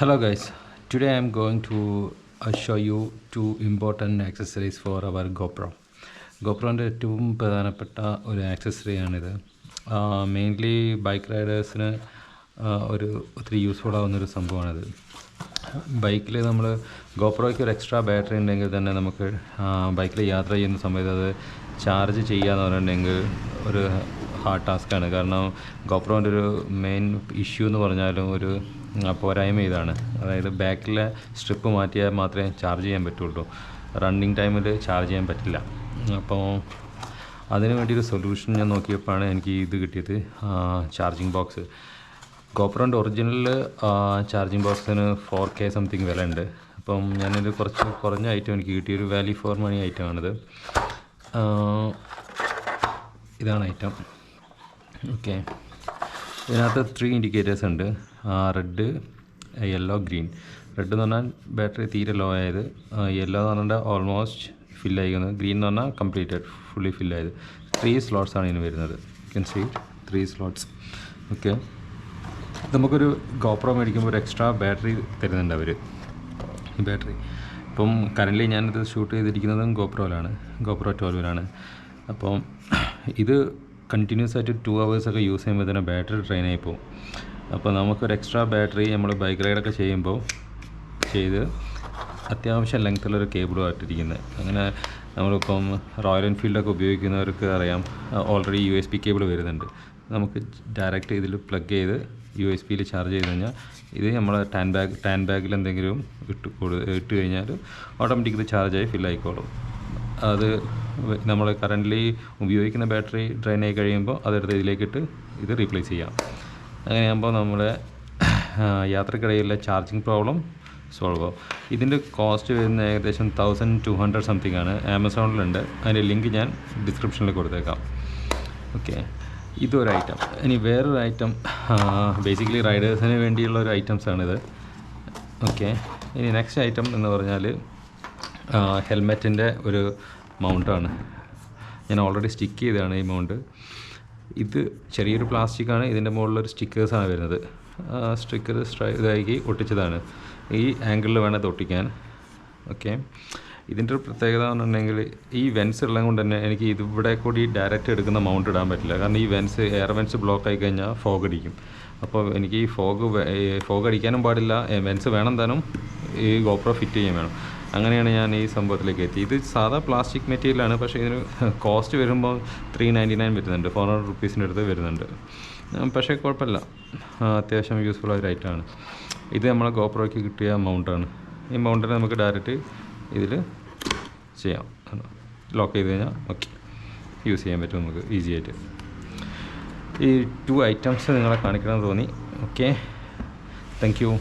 Hello guys, today I am going to show you two important accessories for our GoPro. GoProൻ്റെ ഏറ്റവും പ്രധാനപ്പെട്ട ഒരു ആക്സസറിയാണിത്. Mainly bike റൈഡേഴ്സിന് ഒത്തിരി useful ആവുന്നൊരു സംഭവമാണിത്. ബൈക്കിൽ നമ്മൾ ഗോപ്രോയ്ക്ക് ഒരു എക്സ്ട്രാ ബാറ്ററി ഉണ്ടെങ്കിൽ തന്നെ നമുക്ക് ബൈക്കിൽ യാത്ര ചെയ്യുന്ന സമയത്ത് അത് ചാർജ് ചെയ്യാന്ന് പറഞ്ഞിട്ടുണ്ടെങ്കിൽ ഒരു ഹാർഡ് ടാസ്ക്കാണ്. കാരണം ഗോപ്രോൻ്റെ ഒരു മെയിൻ ഇഷ്യൂ എന്ന് പറഞ്ഞാലും ഒരു പോരായ്മ ഇതാണ്. അതായത് ബാക്കിലെ സ്ട്രിപ്പ് മാറ്റിയാൽ മാത്രമേ ചാർജ് ചെയ്യാൻ പറ്റുള്ളൂ. റണ്ണിങ് ടൈമിൽ ചാർജ് ചെയ്യാൻ പറ്റില്ല. അപ്പോൾ അതിന് വേണ്ടിയൊരു സൊല്യൂഷൻ ഞാൻ നോക്കിയപ്പോഴാണ് എനിക്ക് ഇത് കിട്ടിയത്, ചാർജിങ് ബോക്സ്. ഗോപ്രോൻ്റെ ഒറിജിനൽ ചാർജിങ് ബോക്സിന് 4K സംതിങ് വില ഉണ്ട്. അപ്പം ഞാനൊരു കുറച്ച് കുറഞ്ഞ ഐറ്റം എനിക്ക് കിട്ടിയൊരു വാല്യൂ ഫോർ മണി ഐറ്റമാണിത്. ഇതാണ് ഐറ്റം. ഓക്കെ, ഇതിനകത്ത് 3 ഇൻഡിക്കേറ്റേഴ്സ് ഉണ്ട്. Red, yellow, green. റെഡ് എന്ന് പറഞ്ഞാൽ ബാറ്ററി തീരെ ലോ ആയത്, യെല്ലോ എന്ന് പറഞ്ഞാൽ ഓൾമോസ്റ്റ് ഫില്ലായിരിക്കുന്നത്, ഗ്രീൻ എന്ന് പറഞ്ഞാൽ കംപ്ലീറ്റഡ് ഫുള്ളി ഫില്ലായത്. 3 സ്ലോട്ട്സാണ് ഇതിന് വരുന്നത്. You can see 3 slots. Okay, നമുക്കൊരു ഗോപ്രോ മേടിക്കുമ്പോൾ ഒരു എക്സ്ട്രാ ബാറ്ററി തരുന്നുണ്ട് അവർ. ഈ ബാറ്ററി ഇപ്പം കറൻ്റ്ലി ഞാനിത് ഷൂട്ട് ചെയ്തിരിക്കുന്നതും ഗോപ്രോയിലാണ്, ഗോപ്രോ 12-ലാണ്. അപ്പം ഇത് കണ്ടിന്യൂസ് ആയിട്ട് 2 hours യൂസ് ചെയ്യുമ്പോൾ തന്നെ ബാറ്ററി ഡ്രെയിൻ ആയി പോകും. അപ്പോൾ നമുക്കൊരു എക്സ്ട്രാ ബാറ്ററി നമ്മൾ ബൈക്ക് റൈഡൊക്കെ ചെയ്യുമ്പോൾ അത്യാവശ്യം ലെങ്ത്തുള്ളൊരു കേബിളും ആയിട്ടിരിക്കുന്നത്. അങ്ങനെ നമ്മളിപ്പം റോയൽ എൻഫീൽഡൊക്കെ ഉപയോഗിക്കുന്നവർക്ക് അറിയാം, ഓൾറെഡി USB കേബിൾ വരുന്നുണ്ട്. നമുക്ക് ഡയറക്റ്റ് ഇതിൽ പ്ലഗ് ചെയ്ത് USB ചാർജ് ചെയ്ത് കഴിഞ്ഞാൽ ഇത് നമ്മൾ ടാൻ ബാഗിൽ എന്തെങ്കിലും ഇട്ട് കഴിഞ്ഞാൽ ഓട്ടോമാറ്റിക് ഇത് ചാർജായി ഫില്ലായിക്കോളും. അത് നമ്മൾ കറൻ്റ്ലി ഉപയോഗിക്കുന്ന ബാറ്ററി ഡ്രെയിൻ ആയി കഴിയുമ്പോൾ അതെടുത്ത് ഇതിലേക്കിട്ട് ഇത് റീപ്ലേസ് ചെയ്യാം. അങ്ങനെയാകുമ്പോൾ നമ്മുടെ യാത്രക്കിടയിലെ ചാർജിങ് പ്രോബ്ലം സോൾവ് ആവും. ഇതിൻ്റെ കോസ്റ്റ് വരുന്ന ഏകദേശം 1200 സംതിങ് ആണ്. ആമസോണിലുണ്ട്, അതിൻ്റെ ലിങ്ക് ഞാൻ ഡിസ്ക്രിപ്ഷനിൽ കൊടുത്തേക്കാം. ഓക്കെ, ഇതൊരു ഐറ്റം. ഇനി വേറൊരു ഐറ്റം ബേസിക്കലി റൈഡേഴ്സിന് വേണ്ടിയുള്ള ഒരു ഐറ്റംസാണിത്. ഓക്കെ, ഇനി നെക്സ്റ്റ് ഐറ്റം എന്ന് പറഞ്ഞാൽ ഹെൽമെറ്റിൻ്റെ ഒരു മൗണ്ടാണ്. ഞാൻ ഓൾറെഡി സ്റ്റിക്ക് ചെയ്തതാണ് ഈ മൗണ്ട്. ഇത് ചെറിയൊരു പ്ലാസ്റ്റിക്കാണ്, ഇതിൻ്റെ മുകളിലൊരു സ്റ്റിക്കേഴ്സാണ് വരുന്നത്. സ്റ്റിക്കർ ഇതാക്കി ഒട്ടിച്ചതാണ്. ഈ ആംഗിളിൽ വേണം ഇത് ഒട്ടിക്കാൻ. ഓക്കെ, ഇതിൻ്റെ ഒരു പ്രത്യേകത എന്ന് പറഞ്ഞിട്ടുണ്ടെങ്കിൽ ഈ വെൻസ് ഉള്ളത് കൊണ്ട് തന്നെ എനിക്ക് ഇതിവിടെ കൂടി ഡയറക്റ്റ് എടുക്കുന്ന മൗണ്ട് ഇടാൻ പറ്റില്ല. കാരണം ഈ എയർ വെൻസ് ബ്ലോക്ക് ആയി കഴിഞ്ഞാൽ ഫോഗ് അടിക്കും. അപ്പോൾ എനിക്ക് ഈ ഫോഗ് അടിക്കാനും പാടില്ല, വെൻസ് വേണം താനും ഈ ഗോപ്രോ ഫിറ്റ് ചെയ്യാൻ വേണം. അങ്ങനെയാണ് ഞാൻ ഈ സംഭവത്തിലേക്ക് എത്തി. ഇത് സാധാ പ്ലാസ്റ്റിക് മെറ്റീരിയലാണ്, പക്ഷേ ഇതിന് കോസ്റ്റ് വരുമ്പോൾ 399 വരുന്നുണ്ട്, 400 റുപ്പീസിൻ്റെ അടുത്ത് വരുന്നുണ്ട്. പക്ഷേ കുഴപ്പമില്ല, അത്യാവശ്യം യൂസ്ഫുൾ ആയ ഒരു ഐറ്റമാണ്. ഇത് നമ്മളെ ഗോപ്രോയ്ക്ക് കിട്ടിയ മൗണ്ടാണ്. ഈ മൗണ്ടിനെ നമുക്ക് ഡയറക്റ്റ് ഇതിൽ ചെയ്യാം, ലോക്ക് ചെയ്ത് കഴിഞ്ഞാൽ ഓക്കെ യൂസ് ചെയ്യാൻ പറ്റും നമുക്ക് ഈസി ആയിട്ട്. ഈ 2 ഐറ്റംസ് നിങ്ങളെ കാണിക്കണമെന്ന് തോന്നി. Okay, thank you.